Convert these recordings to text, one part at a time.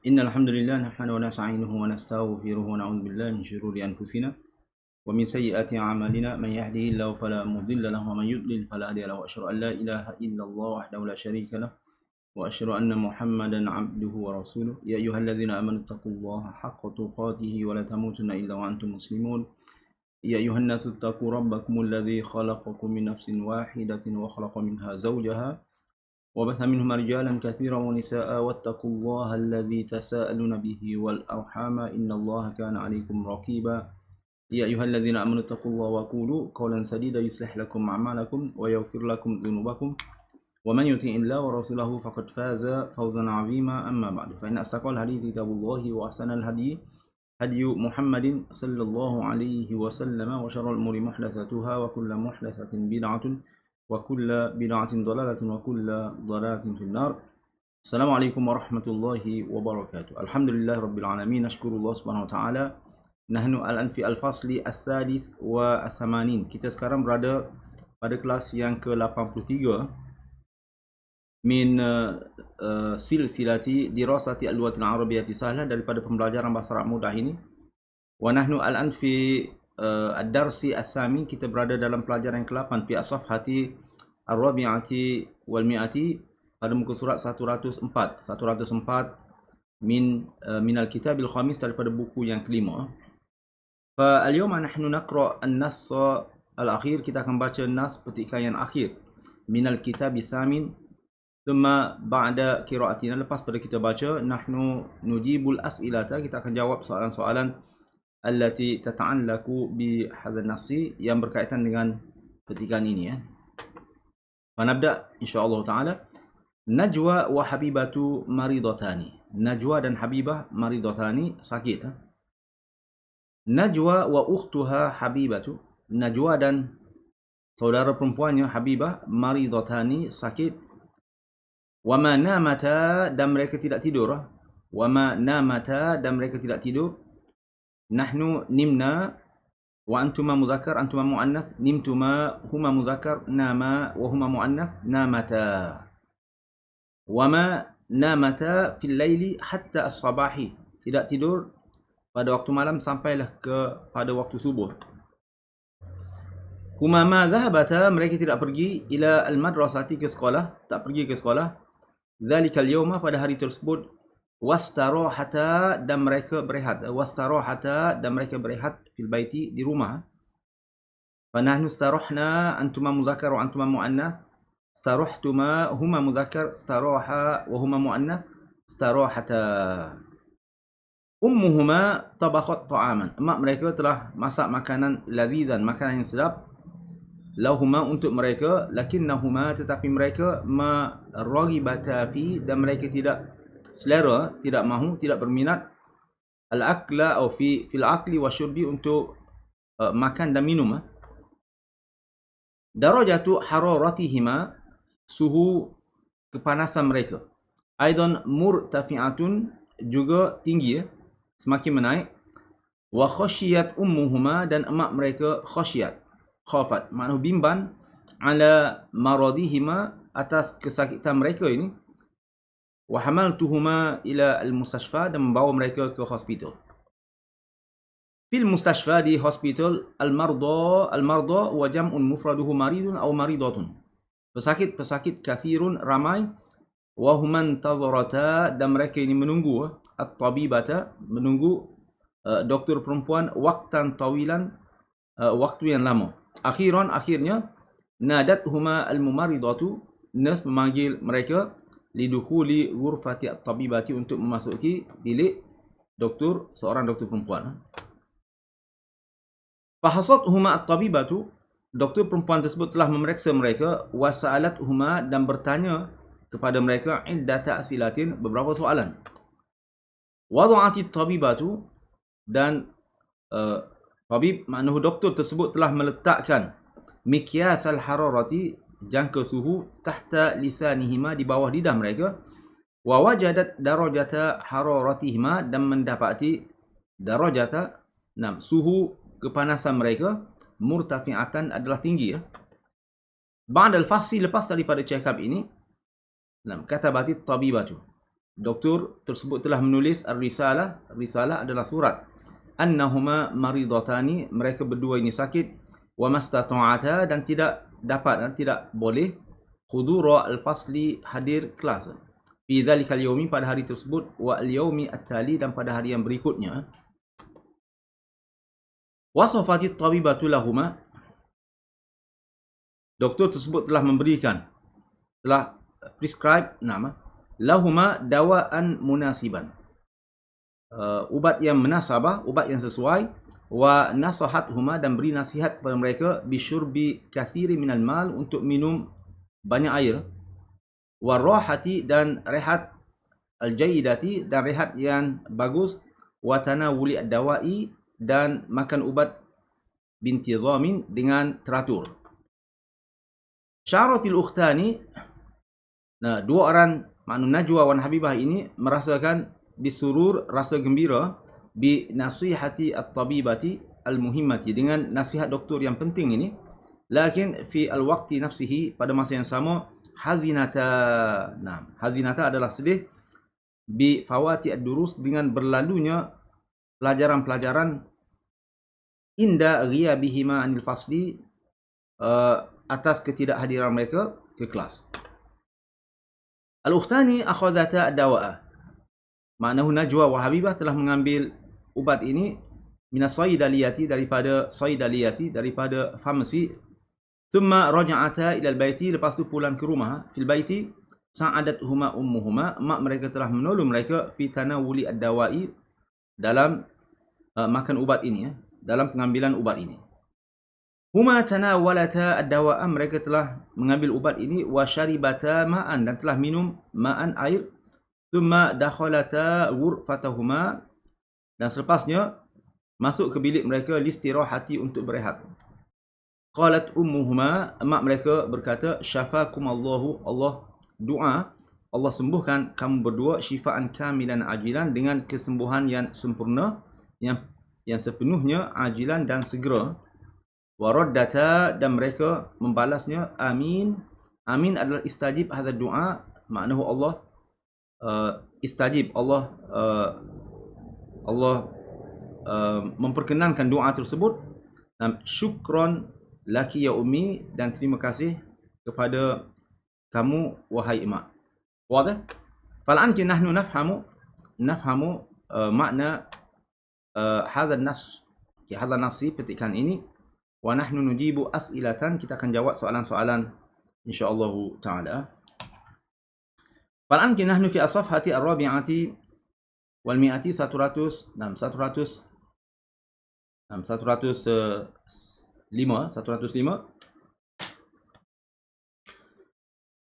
إن الحمد لله نحمده ونستعينه ونستغفره ونعوذ بالله من شرور أنفسنا ومن سيئات أعمالنا من يهده الله فلا مضل له ومن يضلل فلا هادي له وأشهد أن لا إله إلا الله وحده لا شريك له وأشهد أن محمدا عبده ورسوله يا أيها الذين آمنوا اتقوا الله حق تقاته ولا تموتن إلا وأنتم مسلمون يا أيها الناس اتقوا ربكم الذي خلقكم من نفس واحدة وخلق منها زوجها وبث منهما رجالا كثيرا ونساء واتقوا الله الذي تساءلون به والأرحام إن الله كان عليكم رقيبا يا أيها الذين آمنوا اتقوا الله وقولوا قولا سديدا يصلح لكم أعمالكم ويغفر لكم ذنوبكم ومن يطع الله ورسوله فقد فاز فوزا عظيما أما بعد فإن أصدق الحديث كتاب الله وأحسن الهدي هدي محمد صلى الله عليه وسلم وشر الأمور محدثاتها وكل محدثة بدعة وكل بدعة ضلالة وكل ضلالة في النار. Assalamualaikum warahmatullahi wabarakatuh. Alhamdulillah rabbil alamin. Nashkurullah subhanahu wa ta'ala. Nahnu al-an fi al-fasli as-sadis wa as-samanin. Kita sekarang berada pada kelas yang ke-83 min silsilati dirasati al-lughatil arabiyyati sahlah, daripada pembelajaran bahasa Arab mudah ini. Wa nahnu al-an fi ad-darsi as-samin, kita berada dalam pelajaran yang ke-8 fi as-safhati ar-rabi'ati wal mi'ati, pada muka surat 104 min al-kitabil khamis, daripada buku yang kelima. Fa al-yawma nahnu naqra an-nass al-akhir, kita akan baca nas petikan yang akhir min al-kitab as-samin. Thumma ba'da qira'atina, lepas pada kita baca, nahnu nujibul as'ilata, kita akan jawab soalan-soalan allati tata'allaku bi hadzal nasi, yang berkaitan dengan petikan ini ya. Nabda insyaallah taala. Najwa wa habibatu maridatani. Najwa dan Habibah maridatani, sakit. Najwa wa ukhtuha habibatu. Najwa dan saudara perempuannya Habibah maridatani, sakit. Wa ma namata, dan mereka tidak tidur. Wa ma namata, dan mereka tidak tidur. Nahnu nimna wa antuma muzakkar, antuma muannath, nimtuma huma muzakkar, nama wa huma muannath, namata. Wa ma namata fil laili hatta as-sabahi, tidak tidur pada waktu malam sampailah ke pada waktu subuh. Huma ma dhahabata, mereka tidak pergi, ila al-madrasati, ke sekolah, tak pergi ke sekolah. Dzalikal yawma, pada hari tersebut. Wastarahata, dan mereka berehat. Wastarahata, dan mereka berehat fil baiti, di rumah. Fa nahnu starahna, antuma muzakkar wa antuma muannath. Starahtuma huma muzakkar, staraha wa huma muannath, starahata. Ummuhuma tabakhat ta'aman, emak mereka telah masak makanan lazidan, makanan yang sedap. Lahuma, untuk mereka. Lakinnahuma, tetapi mereka. Ma raghibata fi, dan mereka tidak selera, tidak mahu, tidak berminat. Al-akla atau fil akli wa syurbi, untuk makan dan minum. Darajatu hararatihima, suhu kepanasan mereka. Aidan murtafi'atun, juga tinggi, semakin menaik. Wa khashiyat ummuhuma, dan emak mereka khashiyat, khafat, maknanya bimbang, ala maradihima, atas kesakitan mereka ini. Wa hamaltuhuma ila al-mustashfa, dan membawa mereka ke hospital. Fil mustashfa, di hospital. Al-marda wa jam'un mufraduhu maridun aw maridatun, pesakit kathirun, ramai. Wa human tazarata, dan mereka ini menunggu, at-tabibata, menunggu doktor perempuan, waktan tawilan, waktu yang lama. Akhiran, akhirnya. Nadathuma al-mumaridatu, nurse memanggil mereka. Lidukhuli ghurfati at-tabibati, untuk memasuki bilik doktor, seorang doktor perempuan. Fahasathuma at-tabibatu, doktor perempuan tersebut telah memeriksa mereka. Wasa'alathuma, dan bertanya kepada mereka. Iddata asilatin, beberapa soalan. Wada'ati at-tabibatu, dan tabib, maknanya doktor tersebut telah meletakkan mikyas al-hararati, jangka suhu, tahta lisanihima, di bawah lidah mereka. Wa wajadat darajata hararatihima, dan mendapati darajata, suhu kepanasan mereka, murtafi'atan, adalah tinggi ya. Ba'dal fahsi, lepas daripada check up ini, katabati tabibatu, doktor tersebut telah menulis risalah adalah surat, annahuma maridatani, mereka berdua ini sakit, wa mastata'ata, dan tidak dapat dan tidak boleh hudura al-fasli, hadir kelas, fi dzalikal yaumi, pada hari tersebut, wa al-yaumi at-tali, dan pada hari yang berikutnya. Wasafatit tabibatu lahuma, doktor tersebut telah memberikan, telah prescribe nama lahuma dawaan munasiban, ubat yang munasabah, ubat yang sesuai, wa nasahathuma, dan beri nasihat kepada mereka, bisyurbi kathiri minal mal, untuk minum banyak air, wa rahati, dan rehat, al-jayyidati, dan rehat yang bagus, wa tanawuli ad-dawai, dan makan ubat bintizamin, dengan teratur. Syaratil ukhtani, nah, dua orang makna Najwa wan Habibah ini merasakan bisurur, rasa gembira, bi nasihati at-tabibati al-muhimmati, dengan nasihat doktor yang penting ini, lakin fi al-waqti nafsihi, pada masa yang sama, hazinata, nah, hazinata adalah sedih, bi fawati ad-durus, dengan berlalunya pelajaran-pelajaran, inda ghiyabihima anil fasli, atas ketidakhadiran mereka ke kelas. Al-ukhtani akhadata ad-dawa'a, maknahu Najwa wa Habibah telah mengambil ubat ini, minas saydaliyati, daripada saydaliyati, daripada farmasi, thumma raja'ata ila al-baiti, lepas tu pulang ke rumah, fil baiti sa'adathuma ummuhuma, mak mereka telah menolong mereka, fi tanawuli ad-dawa'i, dalam makan ubat ini, dalam pengambilan ubat ini. Huma tanawalata ad-dawa'a, mereka telah mengambil ubat ini, wa syaribata ma'an, dan telah minum ma'an, air, thumma dakhalata ghurfatahuma, dan selepasnya masuk ke bilik mereka, listirahati, untuk berehat. Qalat ummuhuma, mak mereka berkata, syafakumallahu, Allah doa, Allah sembuhkan kamu berdua, syifaan kamilan ajilan, dengan kesembuhan yang sempurna, yang sepenuhnya, ajilan, dan segera. Waraddata, dan mereka membalasnya, amin. Amin adalah istajib hadha doa, maknahu Allah istajib, Allah memperkenankan doa tersebut. Syukron laki ya ummi, dan terima kasih kepada kamu wahai emak. Wadah? Fal'an nahnu nafhamu makna hadha an-nas, hadha nasi, petikan ini, wa nahnu nujibu as'ilatan, kita akan jawab soalan-soalan insyaallah taala. Fal'an nahnu fi as-safhati ar-rabi'ati wal mi'ati, 105.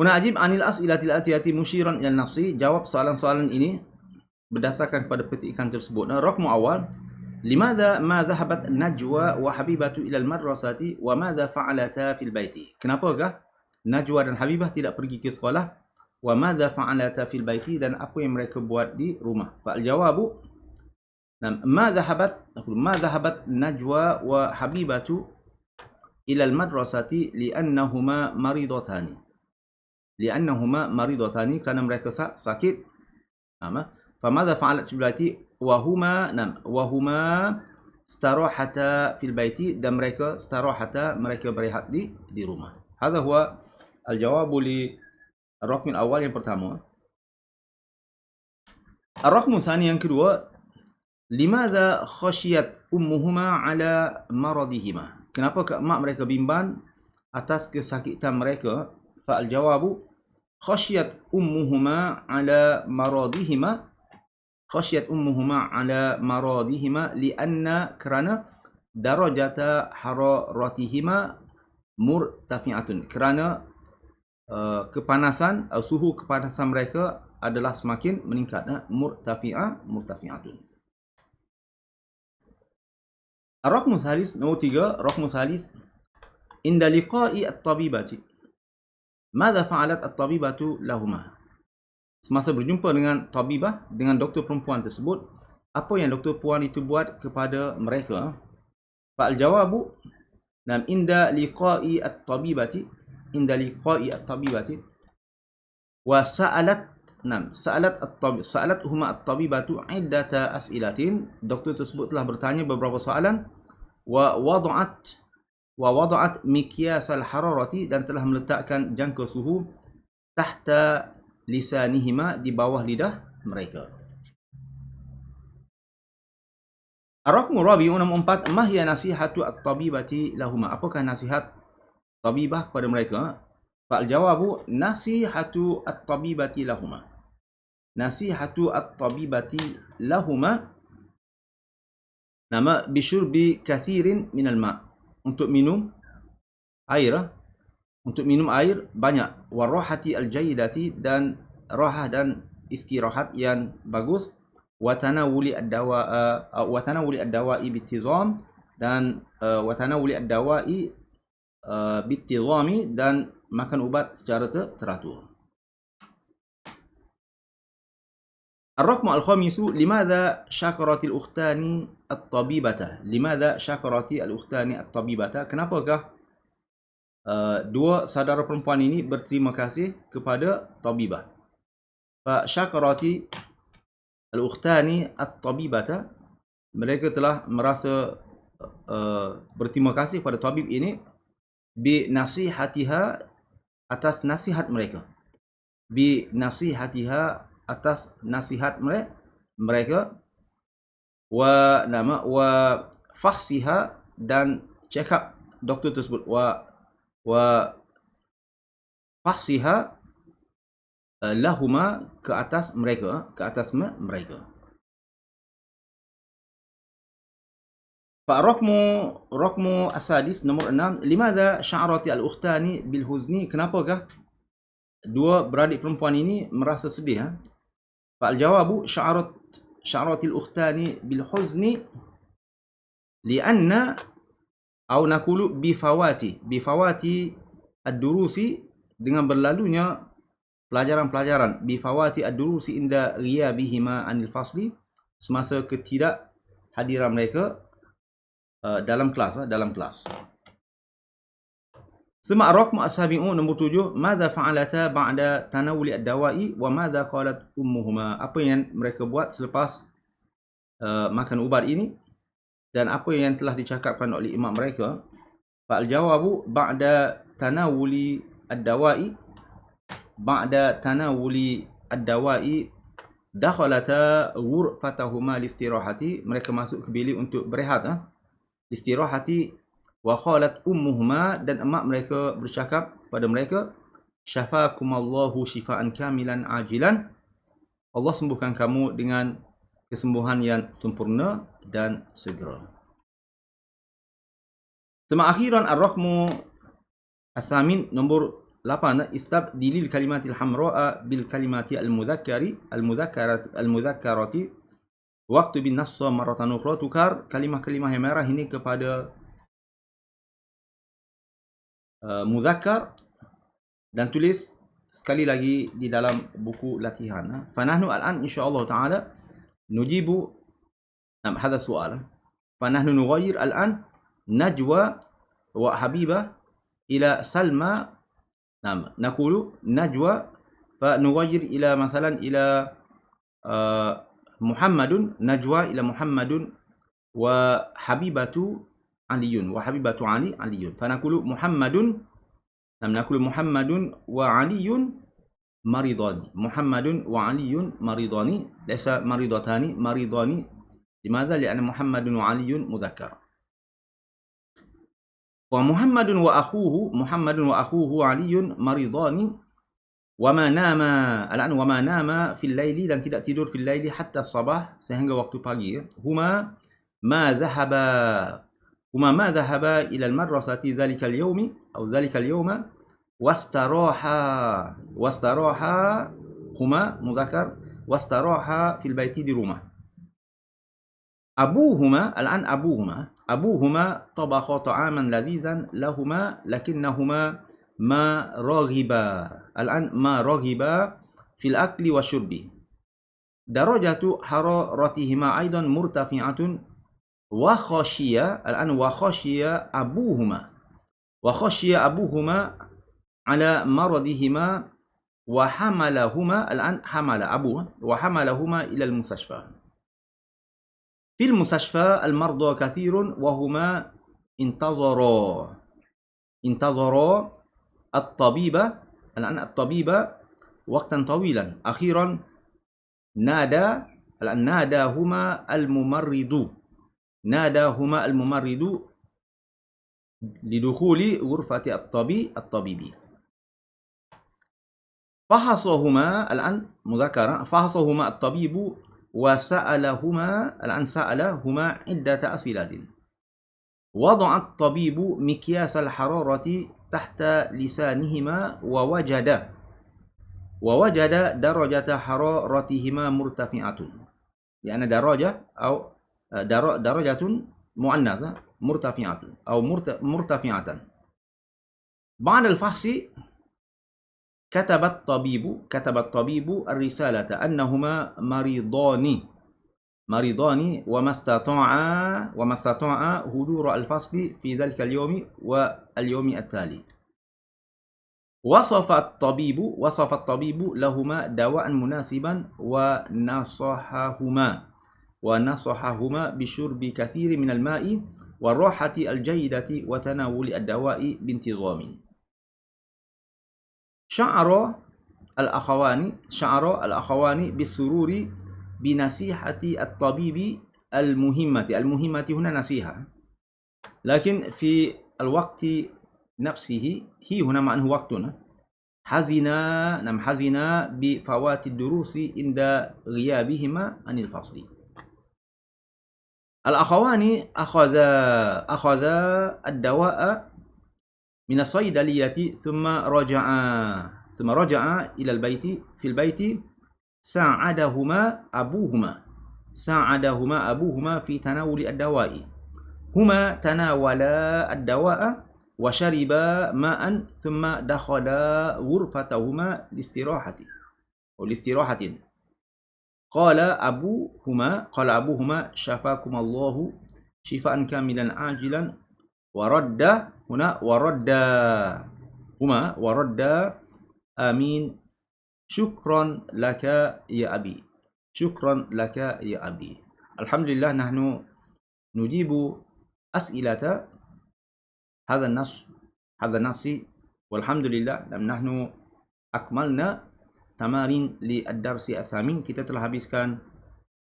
Huna ajib anil as'ilatil atiyati musyiran ila nafsi, jawab soalan-soalan ini berdasarkan kepada petikan tersebut. Raqmu awal, limadha ma dhahabat Najwa wa Habibatu ila al-madrasati wa madha fa'alata fil baiti? Kenapakah Najwa dan Habibah tidak pergi ke sekolah? Wa madha fa'alata fil baiti, dan apa yang mereka buat di rumah? Fa'al jawabu, ma dhahabat Najwa wa Habibatu ila al-madrasati li'annahuma maridatani. Kerana mereka sakit. Famadha fa'alat fil baiti wa huma starahata fil baiti, dan mereka starahata, mereka berehat di rumah. Hadha huwa al-jawabu li ar-raqm al-awwal, yang pertama. Ar-raqm tsani, yang kedua, limadha khashiyat ummuhuma ala maradihima? Kenapa mak mereka bimbang atas kesakitan mereka? Fa'al jawabu, khashiyat ummuhuma ala maradihima, lianna, kerana, darajata hararatihima murtafi'atun, kerana kepanasan, suhu kepanasan mereka adalah semakin meningkat. Murtafi'atun. Ar-raqmu tsalis, nombor 3, raqmu tsalis, inda liqa'i at-tabibati, madza fa'alat at-tabibatu lahuma? Semasa berjumpa dengan tabibah, dengan doktor perempuan tersebut, apa yang doktor perempuan itu buat kepada mereka? Fa'al jawabu, inda liqa'i at-tabibati wa sa'alat Sa'alat huma at-tabibatu iddata as'ilatin. Doktor tersebut telah bertanya beberapa soalan. Wa wada'at mikyasal hararati, dan telah meletakkan jangka suhu tahta lisanihima, di bawah lidah mereka. Ar-Raqmu Rabi'u, nombor 4, ma hiya nasihatu at-tabibati lahuma? Apakah nasihat tabibah kepada mereka? Fa'al jawabu nasihatu at-tabibati lahuma. Nasihatu at-tabibati lahuma nama bisyurbi kathirin minal ma', untuk minum air, banyak, warahati al-jayyidati, dan rahah dan istirahat yang bagus, wa tanawuli ad-dawa'i bitizam, dan wa tanawuli ad-dawa'i bitizami, dan makan ubat secara teratur. Ar-Raqmu al-Khamisu, limadha syakaratil ukhtani at-tabibata? Limadha syakaratil ukhtani at-tabibata? Kenapakah dua saudara perempuan ini berterima kasih kepada tabibah? Fa syakarati al-ukhtani at-tabibata, mereka telah merasa berterima kasih pada tabib ini bi nasihatiha, atas nasihat mereka. Bi nasihatiha, atas nasihat mereka, wa fahsiha, dan check up doktor tersebut, wa fahsiha lahuma, ke atas mereka. Raqmu as-sadis, nombor 6, limadha sya'arati al-ukhtani bil huzni? Kenapakah dua beradik perempuan ini merasa sedih? Fa'al jawabu sya'aratil ukhtani bil huzni li'anna au nakulu bifawati ad-durusi, dengan berlalunya pelajaran-pelajaran, bifawati ad-durusi inda ghiyabihima anil fasli, semasa ketidak hadiran mereka dalam kelas. Sema ar-Raqmu as-sabi'u, nombor 7, madza fa'alata ba'da tanawuli ad-dawa'i wa madza qalat ummuhuma? Apa yang mereka buat selepas makan ubat ini, dan apa yang telah dicakapkan oleh imam mereka? Fa'al jawabu ba'da tanawuli ad-dawa'i, dakhalata ghurfatahuma listirahati, mereka masuk ke bilik untuk berehat, istirahati. Wa qalat ummuhuma, dan emak mereka bercakap pada mereka, syafakumallahu shifaan kamilan ajilan, Allah sembuhkan kamu dengan kesembuhan yang sempurna dan segera. Sama akhiran ar-Raqmu as-samin, nombor 8, istabdilil kalimatil hamra'a bil kalimati al-mudhakkarati waktu bin nassa maratan ukhra. Tukar kalimah-kalimah yang merah ini kepada muzakkar, dan tulis sekali lagi di dalam buku latihan. Fanahnu al-an insyaallah taala nujibu hadha su'al. Fanahnu nughayyir al-an Najwa wa Habibah ila Salma. Naqulu Najwa fa nughayyir ila mathalan ila Muhammadun, Najwa ila Muhammadun wa Habibatu Aliyun, wa Habibatu Aliyun. Fanaqulu Muhammadun wa Aliyun maridani. Muhammadun wa Aliyun maridani, laysa maridatani, maridani. Limadha? Li'anna Muhammadun wa Aliyun mudzakkar. Wa Muhammadun wa akhuhu Aliyun maridani. Wa ma nama fil laili, dan tidak tidur fil laili hatta sabah, sehingga waktu pagi. Huma ma dhahaba ila al-madrasati dhalika al-yawmi aw dhalika al-yawma wastaraha huma muzakkar, wastaraha fil baiti di rumah. Abuhuma tabakha ta'aman ladhizan lahuma lakinnahuma ma raghiba fil akli wa syurbi. Darajatu hararatihima aidan murtafi'atun wa khashiya abuhuma ala maradihima وحملهما الآن حمل أبوه وحملهما إلى المستشفى. في المستشفى المرضى كثير وهما انتظرا الطبيب الآن الطبيب وقتا طويلا. أخيرا ناداهما الممرض لدخول غرفة الطبيب. فحصهما الطبيب سألهما عدة أسئلة. وضع الطبيب مقياس الحرارة تحت لسانهما ووجد درجة حرارتهما مرتفعة، يعني درجة مؤنثة مرتفعة. بعد الفحص كتب الطبيب الرسالة أنهما مريضان وما استطاع حضور الفصل في ذلك اليوم واليوم التالي. وصف الطبيب لهما دواء مناسبا ونصحهما بشرب كثير من الماء والراحة الجيدة وتناول الدواء بانتظام. شعر الأخوان بالسرور بنصيحة الطبيب المهمة هنا نصيحة، لكن في الوقت نفسه هي هنا معنى وقتنا حزنا بفوات الدروس عند غيابهما عن الفصل. الأخوان أخذا الدواء من الصيدلية ثم رجعا إلى البيت. في البيت ساعدهما أبوهما في تناول الدواء. هما تناولا الدواء وشربا ماء ثم دخلا غرفتهما لاستراحة. قال أبوهما شفاكم الله شفاء كاملا عاجلا ورد آمين. شكرا لك يا أبي. الحمد لله نحن نجيب أسئلة هذا النص والحمد لله نحن أكملنا tamarin li ad-darsi as-samin. Kita telah habiskan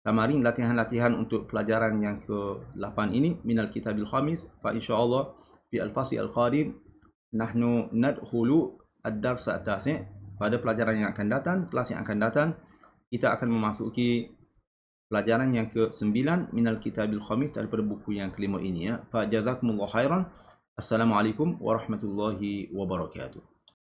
tamarin latihan-latihan untuk pelajaran yang ke-8 ini minal kitabil khamis. Fa insyaallah fi al-fasl al-qadim nahnu nadkhulu ad-dars at-tasi'. Pada pelajaran yang akan datang, kelas yang akan datang, kita akan memasuki pelajaran yang ke-9 minal kitabil khamis daripada buku yang kelima ini ya. Fa jazakumullahu khairan. Assalamualaikum warahmatullahi wabarakatuh.